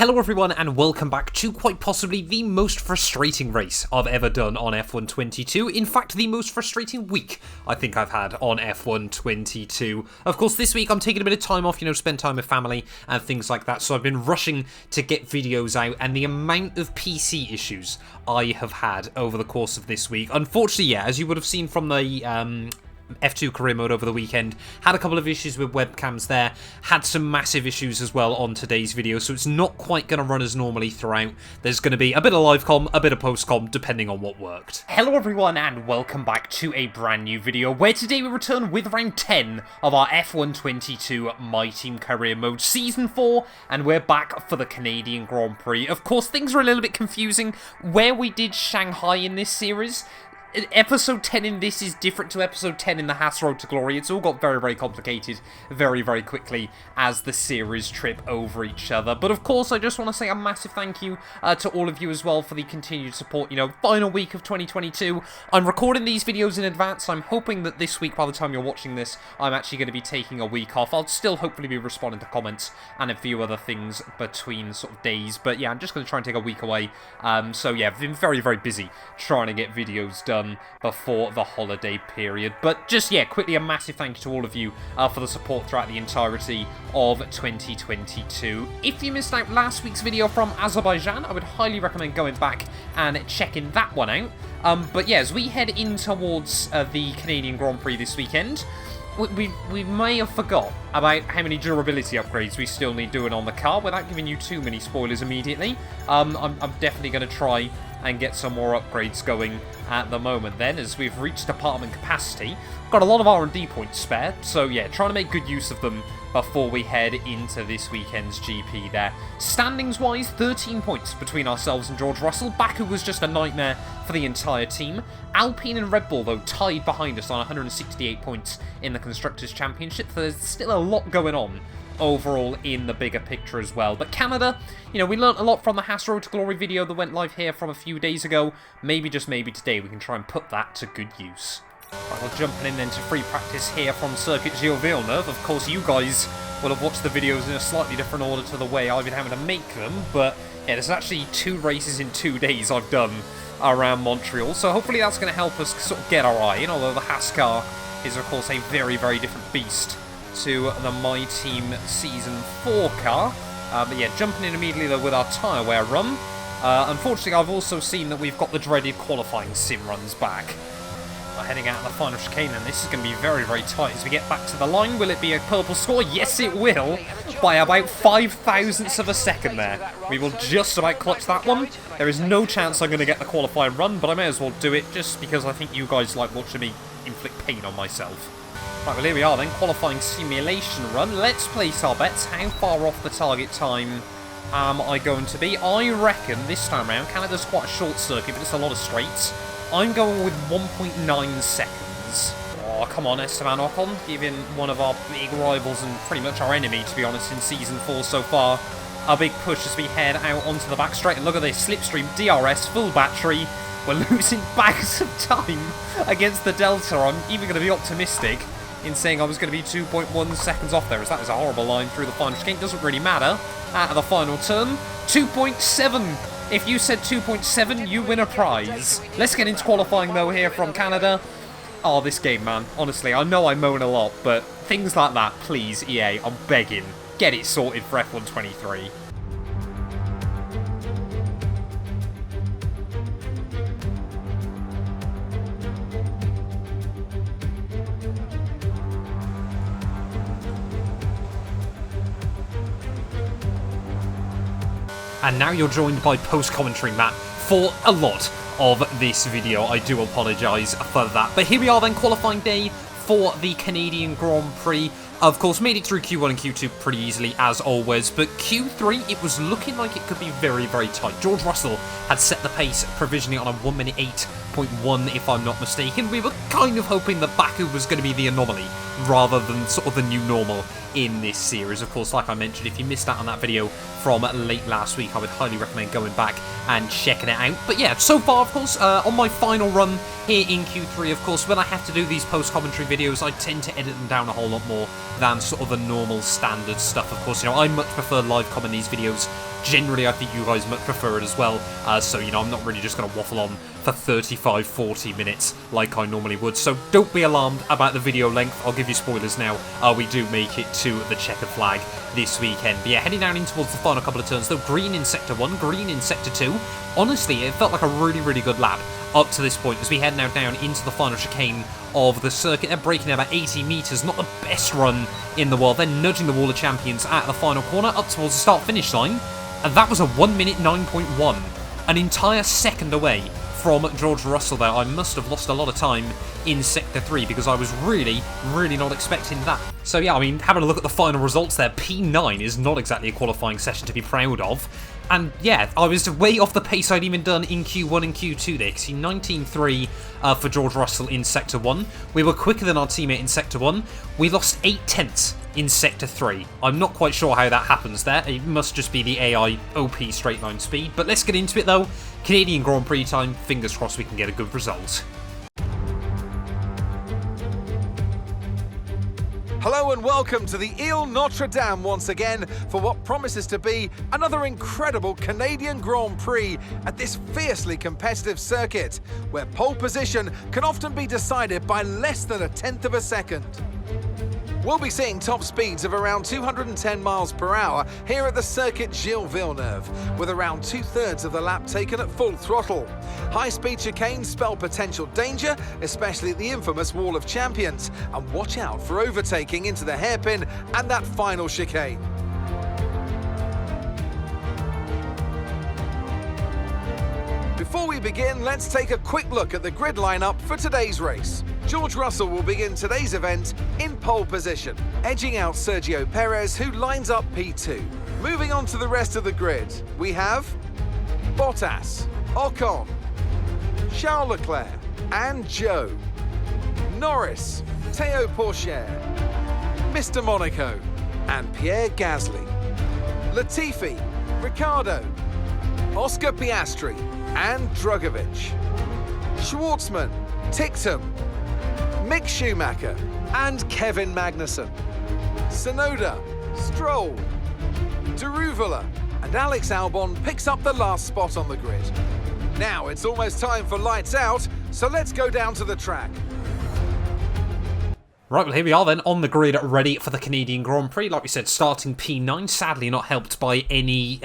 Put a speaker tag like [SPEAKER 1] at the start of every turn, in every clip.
[SPEAKER 1] Hello everyone and welcome back to quite possibly the most frustrating race I've ever done on F1 22. In fact, the most frustrating week I think I've had on F1 22. Of course, this week I'm taking a bit of time off, spend time with family and things like that. So I've been rushing to get videos out, and the amount of PC issues I have had over the course of this week. Unfortunately, yeah, as you would have seen from the F2 career mode over the weekend, had a couple of issues with webcams there, had some massive issues as well on today's video, so it's not quite going to run as normally throughout. There's going to be a bit of live com, a bit of post com, depending on what worked. Hello everyone and welcome back to a brand new video, where today we return with round 10 of our F1 22 My Team career mode season 4, and we're back for the Canadian Grand Prix. Of course, things are a little bit confusing where we did Shanghai in this series. Episode 10 in this is different to episode 10 in the Haas Road to Glory. It's all got very, very complicated very, very quickly as the series trip over each other. But of course, I just want to say a massive thank you to all of you as well for the continued support. Final week of 2022. I'm recording these videos in advance. I'm hoping that this week, by the time you're watching this, I'm actually going to be taking a week off. I'll still hopefully be responding to comments and a few other things between sort of days. But yeah, I'm just going to try and take a week away. So yeah, I've been very, very busy trying to get videos done before the holiday period. But just, yeah, quickly a massive thank you to all of you for the support throughout the entirety of 2022. If you missed out last week's video from Azerbaijan, I would highly recommend going back and checking that one out. But yeah, as we head in towards the Canadian Grand Prix this weekend, we may have forgot about how many durability upgrades we still need doing on the car. Without giving you too many spoilers immediately, I'm definitely going to try and get some more upgrades going at the moment then, as we've reached department capacity. Got a lot of R&D points spare, so yeah, trying to make good use of them before we head into this weekend's GP there. Standings-wise, 13 points between ourselves and George Russell. Baku was just a nightmare for the entire team. Alpine and Red Bull, though, tied behind us on 168 points in the Constructors' Championship, so there's still a lot going on overall in the bigger picture as well. But Canada, we learnt a lot from the Haas Road to Glory video that went live here from a few days ago. Maybe, just maybe today, we can try and put that to good use. Right, we're jumping in then to free practice here from Circuit Gilles Villeneuve. Of course, you guys will have watched the videos in a slightly different order to the way I've been having to make them, but yeah, there's actually 2 races in 2 days I've done around Montreal, so hopefully that's going to help us sort of get our eye in, although the Haas car is, of course, a very, very different beast to the My Team Season 4 car. But yeah, jumping in immediately though with our tyre wear run. Unfortunately, I've also seen that we've got the dreaded qualifying sim runs back. We're heading out of the final chicane, and this is going to be very, very tight as we get back to the line. Will it be a purple score? Yes, it will, by about 5 thousandths of a second there. We will just about clutch that one. There is no chance I'm going to get the qualifying run, but I may as well do it just because I think you guys like watching me inflict pain on myself. Right, well, here we are then, qualifying simulation run. Let's place our bets. How far off the target time am I going to be? I reckon this time around, Canada's quite a short circuit, but it's a lot of straights. I'm going with 1.9 seconds. Oh, come on, Esteban Ocon, giving one of our big rivals and pretty much our enemy, to be honest, in Season 4 so far a big push as we head out onto the back straight. And look at this, slipstream, DRS, full battery. We're losing bags of time against the Delta. I'm even going to be optimistic in saying I was going to be 2.1 seconds off there, as that is a horrible line through the final chicane. Doesn't really matter. Out of the final turn, 2.7. If you said 2.7, you win a prize. Let's get into qualifying, though, here from Canada. Oh, this game, man. Honestly, I know I moan a lot, but things like that, please, EA, I'm begging. Get it sorted for F1 23. And now you're joined by post-commentary Matt for a lot of this video. I do apologise for that. But here we are then, qualifying day for the Canadian Grand Prix. Of course, made it through Q1 and Q2 pretty easily, as always. But Q3, it was looking like it could be very, very tight. George Russell had set the pace provisionally on a 1 minute 8.1, if I'm not mistaken. We were kind of hoping that Baku was going to be the anomaly, rather than sort of the new normal in this series. Of course, like I mentioned, if you missed out on that video from late last week, I would highly recommend going back and checking it out. But yeah, so far, of course, on my final run here in Q3, of course, when I have to do these post-commentary videos, I tend to edit them down a whole lot more than sort of the normal standard stuff. Of course, I much prefer live comment these videos generally I think you guys much prefer it as well, so, you know, I'm not really just going to waffle on for 35-40 minutes like I normally would, so don't be alarmed about the video length. I'll give you spoilers now. We do make it to the checkered flag this weekend. But yeah, heading down in towards the final couple of turns, though, green in Sector 1, green in Sector 2. Honestly, it felt like a really good lap up to this point as we head now down into the final chicane of the circuit. They're braking at about 80 metres, not the best run in the world. They're nudging the wall of champions at the final corner up towards the start-finish line, and that was a 1 minute 9.1, an entire second away from George Russell there. I must have lost a lot of time in Sector 3 because I was really not expecting that. So yeah, I mean, having a look at the final results there, P9 is not exactly a qualifying session to be proud of. And yeah, I was way off the pace I'd even done in Q1 and Q2 there. See, 19.3 for George Russell in Sector 1. We were quicker than our teammate in Sector 1. We lost 8 tenths in Sector 3. I'm not quite sure how that happens there. It must just be the AI OP straight line speed. But let's get into it though. Canadian Grand Prix time. Fingers crossed we can get a good result.
[SPEAKER 2] Hello and welcome to the Ile Notre Dame once again for what promises to be another incredible Canadian Grand Prix at this fiercely competitive circuit, where pole position can often be decided by less than a tenth of a second. We'll be seeing top speeds of around 210 miles per hour here at the circuit Gilles Villeneuve, with around 2/3 of the lap taken at full throttle. High-speed chicanes spell potential danger, especially at the infamous Wall of Champions, and watch out for overtaking into the hairpin and that final chicane. Before we begin, let's take a quick look at the grid lineup for today's race. George Russell will begin today's event in pole position, edging out Sergio Perez, who lines up P2. Moving on to the rest of the grid, we have Bottas, Ocon, Charles Leclerc and Joe, Norris, Théo Pourchaire, Mr. Monaco and Pierre Gasly, Latifi, Ricciardo, Oscar Piastri and Drugovich, Schwartzman, Ticktum, Mick Schumacher and Kevin Magnussen, Tsunoda, Stroll, Deruvala and Alex Albon picks up the last spot on the grid. Now it's almost time for lights out, so let's go down to the track.
[SPEAKER 1] Right, well, here we are then on the grid, ready for the Canadian Grand Prix. Like we said, starting P9, sadly not helped by any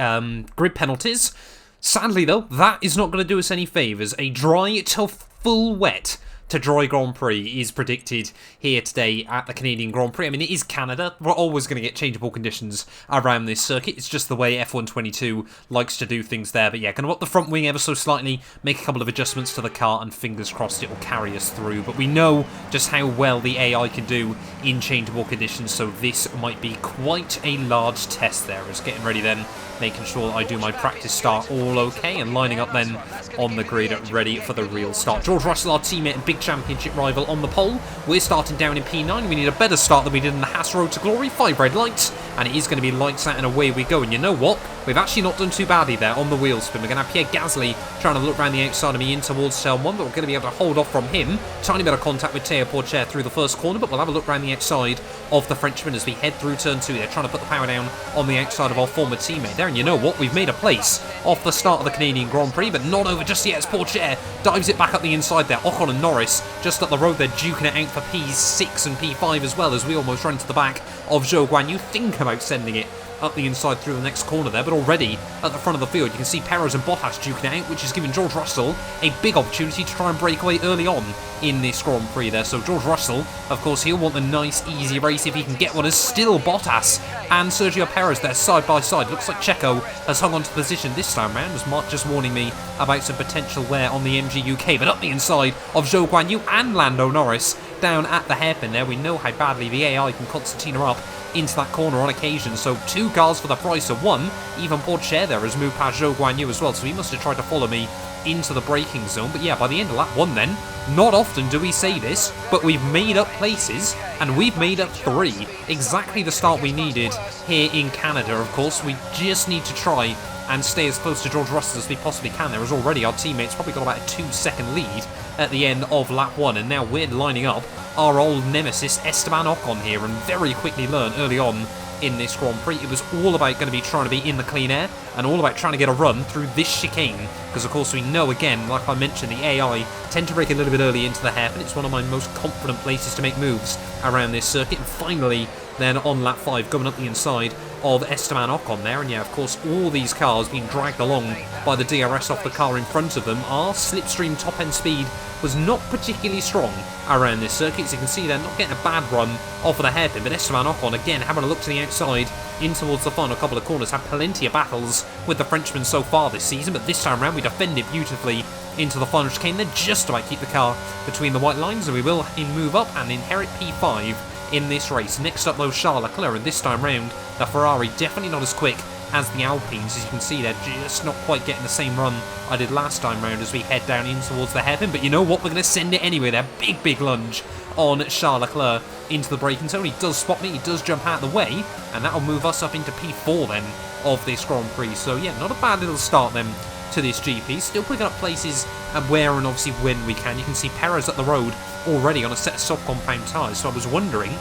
[SPEAKER 1] grid penalties. Sadly, though, that is not going to do us any favours. A dry to full wet to dry Grand Prix is predicted here today at the Canadian Grand Prix. I mean, it is Canada. We're always going to get changeable conditions around this circuit. It's just the way F122 likes to do things there. But yeah, going to up the front wing ever so slightly, make a couple of adjustments to the car, and fingers crossed it will carry us through. But we know just how well the AI can do in changeable conditions, so this might be quite a large test there. It's getting ready then, making sure that I do my practice start all okay, and lining up then on the grid ready for the real start. George Russell, our teammate and big championship rival, on the pole. We're starting down in P9. We need a better start than we did in the Haas Road to Glory. 5 red lights, and it is going to be lights out and away we go. And you know what? We've actually not done too badly there on the wheel spin. We're going to have Pierre Gasly trying to look around the outside of me in towards turn 1, but we're going to be able to hold off from him. Tiny bit of contact with Théo Pourchaire through the first corner, but we'll have a look around the outside of the Frenchman as we head through turn 2. They're trying to put the power down on the outside of our former teammate there. And you know what? We've made a place off the start of the Canadian Grand Prix, but not over just yet as Pourchaire dives it back up the inside there. Ocon and Norris just up the road. They're duking it out for P6 and P5 as well, as we almost run to the back of Zhou Guanyu. Think about sending it up the inside through the next corner there, but already at the front of the field you can see Perez and Bottas duking it out, which is giving George Russell a big opportunity to try and break away early on in this Grand Prix there. So George Russell, of course, he'll want a nice easy race if he can get one, as still Bottas and Sergio Perez there side by side. Looks like Checo has hung on to position this time round, as Mark just warning me about some potential wear on the MG UK. But up the inside of Zhou Guanyu and Lando Norris down at the hairpin there. We know how badly the AI can concertina up into that corner on occasion, so 2 cars for the price of 1. Even Pourchaire there has moved past Zhou Guanyu as well, so he must have tried to follow me into the braking zone. But yeah, by the end of lap 1 then, not often do we say this, but we've made up places, and we've made up 3. Exactly the start we needed here in Canada. Of course, we just need to try and stay as close to George Russell as we possibly can. There is already our teammates probably got about a 2-second lead at the end of lap 1, and now we're lining up our old nemesis Esteban Ocon here, and very quickly learn early on in this Grand Prix. It was all about going to be trying to be in the clean air and all about trying to get a run through this chicane, because of course we know, again, like I mentioned, the AI tend to break a little bit early into the hairpin. It's one of my most confident places to make moves around this circuit. And finally, then on lap 5, going up the inside of Esteban Ocon there, and yeah, of course, all these cars being dragged along by the DRS off the car in front of them. Our slipstream top-end speed was not particularly strong around this circuit. As you can see, they're not getting a bad run off of the hairpin, but Esteban Ocon, again, having a look to the outside in towards the final couple of corners, had plenty of battles with the Frenchman so far this season, but this time around we defend it beautifully into the final chicane. They're just about to keep the car between the white lines, and we will move up and inherit P5 in this race. Next up, though, Charles Leclerc, and this time round, the Ferrari definitely not as quick as the Alpines. As you can see, they're just not quite getting the same run I did last time round as we head down in towards the hairpin. But you know what? We're going to send it anyway there. Big lunge on Charles Leclerc into the braking zone. He does spot me. He does jump out of the way, and that'll move us up into P4 then of this Grand Prix. So yeah, not a bad little start then to this GP. Still picking up places where and obviously when we can. You can see Perez up the road already on a set of sub-compound tyres. So I was wondering,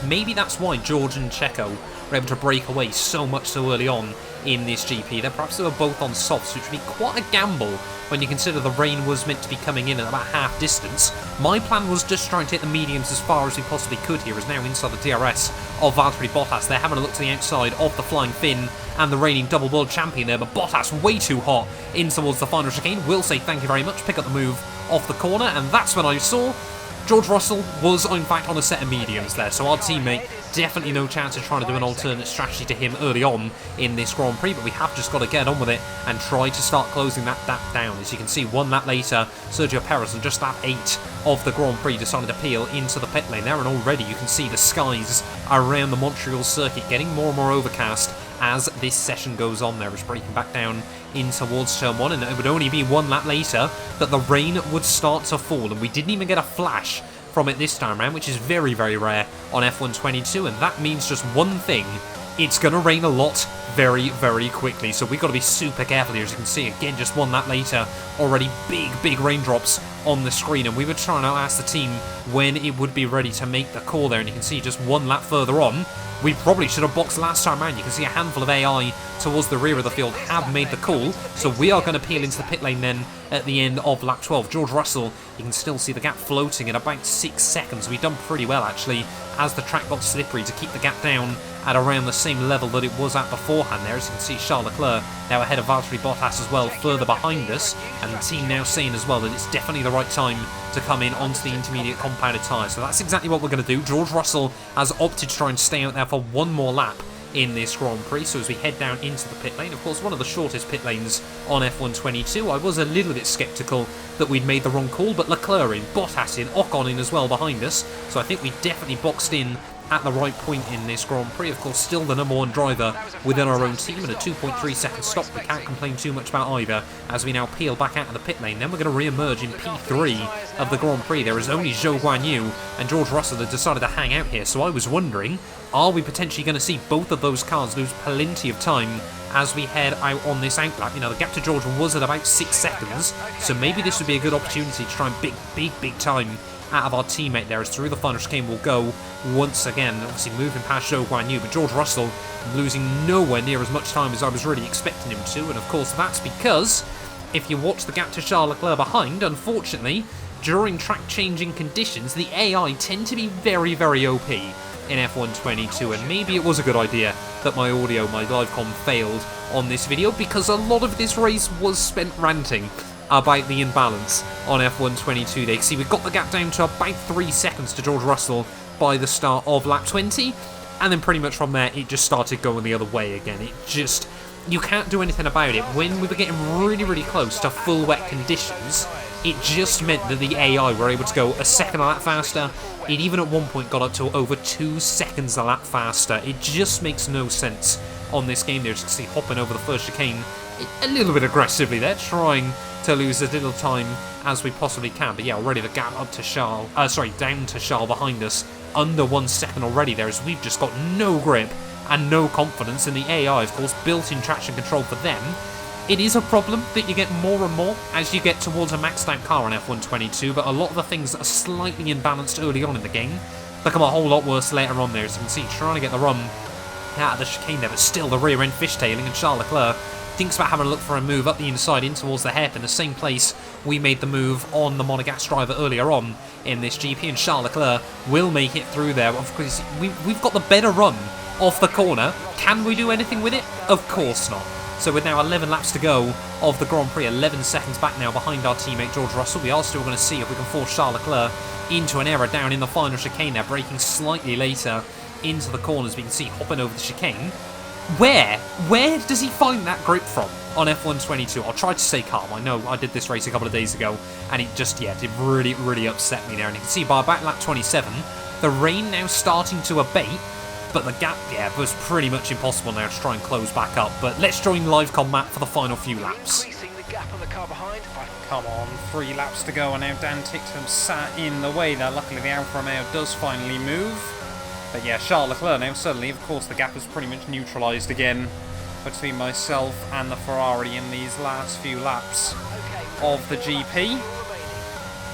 [SPEAKER 1] maybe that's why George and Checo were able to break away so much so early on in this GP. Then perhaps they were both on softs, which would be quite a gamble when you consider the rain was meant to be coming in at about half distance. My plan was just trying to hit the mediums as far as we possibly could here, as now inside the DRS of Valtteri Bottas. They're having a look to the outside of the Flying Finn and the reigning double world champion there, but Bottas way too hot in towards the final chicane. Will say thank you very much, pick up the move off the corner, and that's when I saw George Russell was in fact on a set of mediums there, so our teammate definitely no chance of trying to do an alternate strategy to him early on in this Grand Prix, but we have just got to get on with it and try to start closing that gap down. As you can see, 1 lap later, Sergio Perez on just lap 8 of the Grand Prix decided to peel into the pit lane there, and already you can see the skies around the Montreal circuit getting more and more overcast as this session goes on there. It's breaking back down in towards turn 1, and it would only be 1 lap later that the rain would start to fall, and we didn't even get a flash from it this time around, which is very rare on F1 22, and that means just one thing: it's going to rain a lot very quickly, so we've got to be super careful here. As you can see, again, just 1 lap later, already big raindrops on the screen, and we were trying to ask the team when it would be ready to make the call there, and you can see just 1 lap further on, we probably should have boxed last time around. You can see a handful of AI towards the rear of the field have made the call, so we are going to peel into the pit lane then at the end of lap 12. George Russell, you can still see the gap floating at about 6 seconds. We've done pretty well actually as the track got slippery to keep the gap down at around the same level that it was at beforehand there. As you can see, Charles Leclerc now ahead of Valtteri Bottas as well, further behind us, and the team now saying as well that it's definitely the right time to come in onto the intermediate compounded tyres. So that's exactly what we're going to do. George Russell has opted to try and stay out there for 1 more lap in this Grand Prix. So as we head down into the pit lane, of course one of the shortest pit lanes on F1 22, I was a little bit sceptical that we'd made the wrong call, but Leclerc in, Bottas in, Ocon in as well behind us, so I think we definitely boxed in at the right point in this Grand Prix. Of course, still the number 1 driver within our own team, and a 2.3 second stop we can't complain too much about either, as we now peel back out of the pit lane. Then we're going to re-emerge in P3 of the Grand Prix. There is only Zhou Guanyu and George Russell that decided to hang out here, so I was wondering, are we potentially going to see both of those cars lose plenty of time as we head out on this outlap? You know, the gap to George was at about 6 seconds, so maybe this would be a good opportunity to try and big time out of our teammate there, as through the final chicane will go once again, obviously moving past Zhou Guanyu, but George Russell losing nowhere near as much time as I was really expecting him to, and of course that's because if you watch the gap to Charles Leclerc behind, unfortunately, during track changing conditions, the AI tend to be very OP in F1 22, and maybe it was a good idea that my audio, my livecom failed on this video, because a lot of this race was spent ranting about the imbalance on F1 22 there. See, we got the gap down to about 3 seconds to George Russell by the start of lap 20, and then pretty much from there it just started going the other way again. It just, you can't do anything about it. When we were getting really close to full wet conditions, it just meant that the AI were able to go a second a lap faster. It even at one point got up to over 2 seconds a lap faster. It just makes no sense on this game there. As you can see, hopping over the first chicane a little bit aggressively there, trying to lose as little time as we possibly can. But yeah, already the gap up to down to Charles behind us, under 1 second already there, as we've just got no grip and no confidence in the AI. Of course, built-in traction control for them. It is a problem that you get more and more as you get towards a maxed out car on F1 22, but a lot of the things that are slightly imbalanced early on in the game become a whole lot worse later on there. As you can see, trying to get the run out of the chicane there, but still the rear end fishtailing, and Charles Leclerc thinks about having a look for a move up the inside in towards the hairpin, the same place we made the move on the Monegasque driver earlier on in this GP, and Charles Leclerc will make it through there. Of course, we've got the better run off the corner. Can we do anything with it? Of course not. So with now 11 laps to go of the Grand Prix, 11 seconds back now behind our teammate George Russell, we are still going to see if we can force Charles Leclerc into an error down in the final chicane there, braking slightly later into the corners. We can see hopping over the chicane. Where does he find that grip from on F122? I'll try to stay calm. I know I did this race a couple of days ago, and it just, yeah, did really upset me there. And you can see by about lap 27, the rain now starting to abate, but the gap, yeah, was pretty much impossible now to try and close back up. But let's join live combat for the final few laps. Come on, 3 laps to go, and now Dan Ticktum sat in the way there. Luckily, the Alfa Romeo does finally move. But yeah, Charles Leclerc now suddenly, of course, the gap is pretty much neutralised again between myself and the Ferrari in these last few laps of the GP.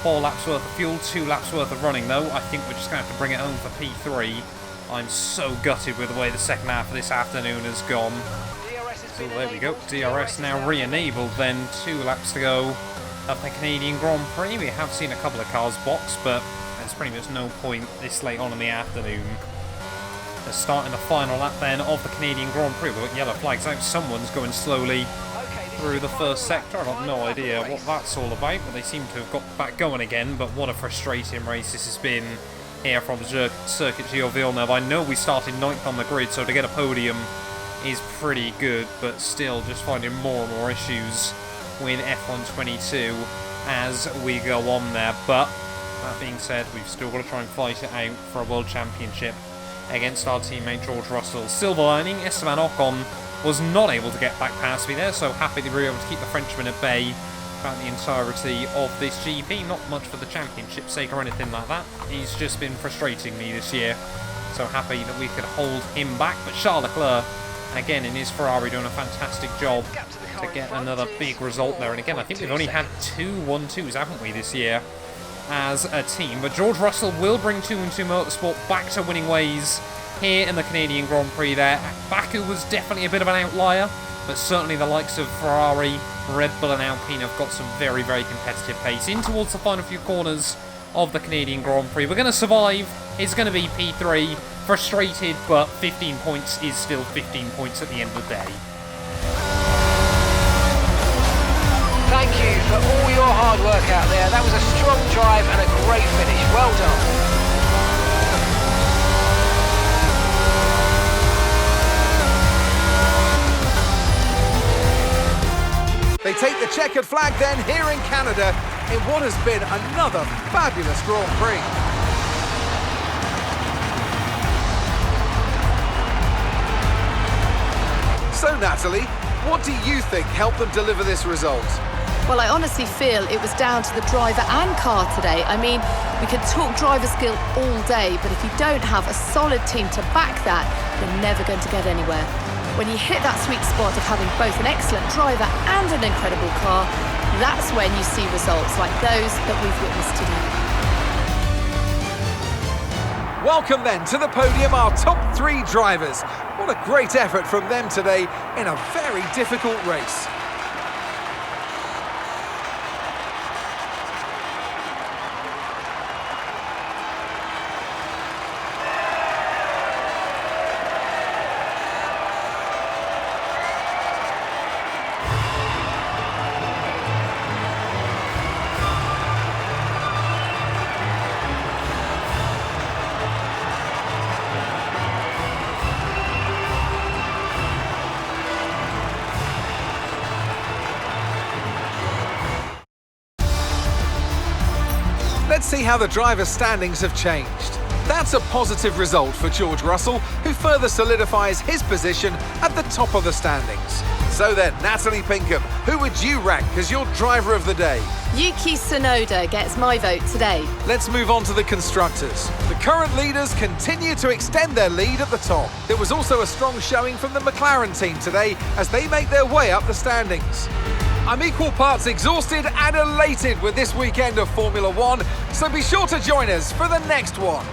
[SPEAKER 1] 4 laps worth of fuel, 2 laps worth of running though. I think we're just going to have to bring it home for P3. I'm so gutted with the way the second half of this afternoon has gone. So there we go, DRS now re-enabled then. 2 laps to go of the Canadian Grand Prix. We have seen a couple of cars box, but there's pretty much no point this late on in the afternoon. They're starting the final lap then of the Canadian Grand Prix. We've got yellow flags out. Someone's going slowly through the first sector. I've got no idea what that's all about, but they seem to have got back going again. But what a frustrating race this has been here from Circuit Gilles Villeneuve. I know we started 9th on the grid, so to get a podium is pretty good, but still just finding more and more issues with F122 as we go on there. But that being said, we've still got to try and fight it out for a World Championship against our teammate George Russell. Silver lining, Esteban Ocon was not able to get back past me there, so happy that we were able to keep the Frenchman at bay throughout the entirety of this GP. Not much for the championship's sake or anything like that. He's just been frustrating me this year, so happy that we could hold him back. But Charles Leclerc, again in his Ferrari, doing a fantastic job to get another big result there. And again, I think we've only had 2 1-2s, haven't we, this year as a team. But George Russell will bring 2-2 Motorsport back to winning ways here in the Canadian Grand Prix there. Baku was definitely a bit of an outlier, but certainly the likes of Ferrari, Red Bull and Alpine have got some very competitive pace in towards the final few corners of the Canadian Grand Prix. We're going to survive. It's going to be P3. Frustrated, but 15 points is still 15 points at the end of the day.
[SPEAKER 3] Thank you for all your hard work out there. That was a strong drive and a great finish. Well done.
[SPEAKER 2] They take the checkered flag then here in Canada in what has been another fabulous Grand Prix. So Natalie, what do you think helped them deliver this result?
[SPEAKER 4] Well, I honestly feel it was down to the driver and car today. I mean, we could talk driver skill all day, but if you don't have a solid team to back that, you're never going to get anywhere. When you hit that sweet spot of having both an excellent driver and an incredible car, that's when you see results like those that we've witnessed today.
[SPEAKER 2] Welcome then to the podium, our top 3 drivers. What a great effort from them today in a very difficult race. Let's see how the driver's standings have changed. That's a positive result for George Russell, who further solidifies his position at the top of the standings. So then, Natalie Pinkham, who would you rank as your driver of the day?
[SPEAKER 4] Yuki Tsunoda gets my vote today.
[SPEAKER 2] Let's move on to the constructors. The current leaders continue to extend their lead at the top. There was also a strong showing from the McLaren team today as they make their way up the standings. I'm equal parts exhausted and elated with this weekend of Formula One, so be sure to join us for the next one.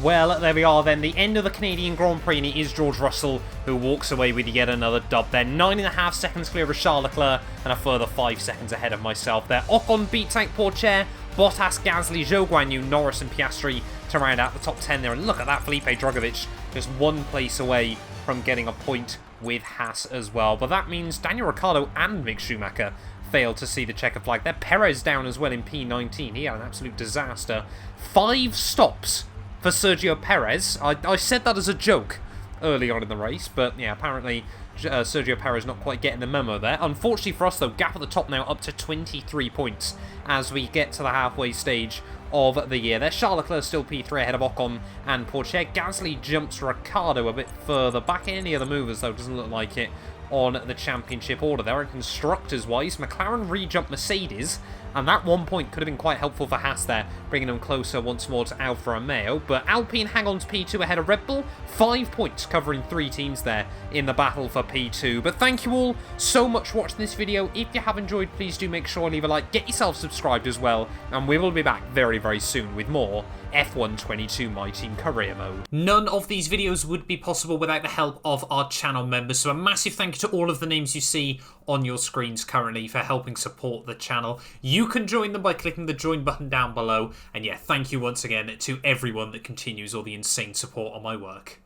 [SPEAKER 1] Well, there we are then, the end of the Canadian Grand Prix, and it is George Russell who walks away with yet another dub there. 9.5 seconds clear of Charles Leclerc, and a further 5 seconds ahead of myself there. Ocon beat Tank Pourchaire, Bottas, Gasly, Zhou Guanyu, Norris and Piastri to round out the top 10 there. And look at that, Felipe Drugovich just 1 place away from getting a point with Haas as well. But that means Daniel Ricciardo and Mick Schumacher failed to see the checker flag there. Perez down as well in P19. He had an absolute disaster. 5 stops for Sergio Perez. I said that as a joke early on in the race, but yeah, apparently Sergio Perez not quite getting the memo there. Unfortunately for us though, gap at the top now up to 23 points as we get to the halfway stage of the year. There's Charles Leclerc still P3 ahead of Ocon and Pourchaire. Gasly jumps Ricciardo a bit further back. Any other movers though, doesn't look like it on the championship order there. And constructors wise, McLaren re-jumped Mercedes, and that 1 point could have been quite helpful for Haas there, bringing them closer once more to Alfa Romeo. But Alpine hang on to P2 ahead of Red Bull. 5 points covering 3 teams there in the battle for P2. But thank you all so much for watching this video. If you have enjoyed, please do make sure to leave a like, get yourself subscribed as well, and we will be back very, very soon with more F1 22 My Team Career Mode. None of these videos would be possible without the help of our channel members, so a massive thank you to all of the names you see on your screens currently for helping support the channel. You can join them by clicking the join button down below, and yeah, thank you once again to everyone that continues all the insane support on my work.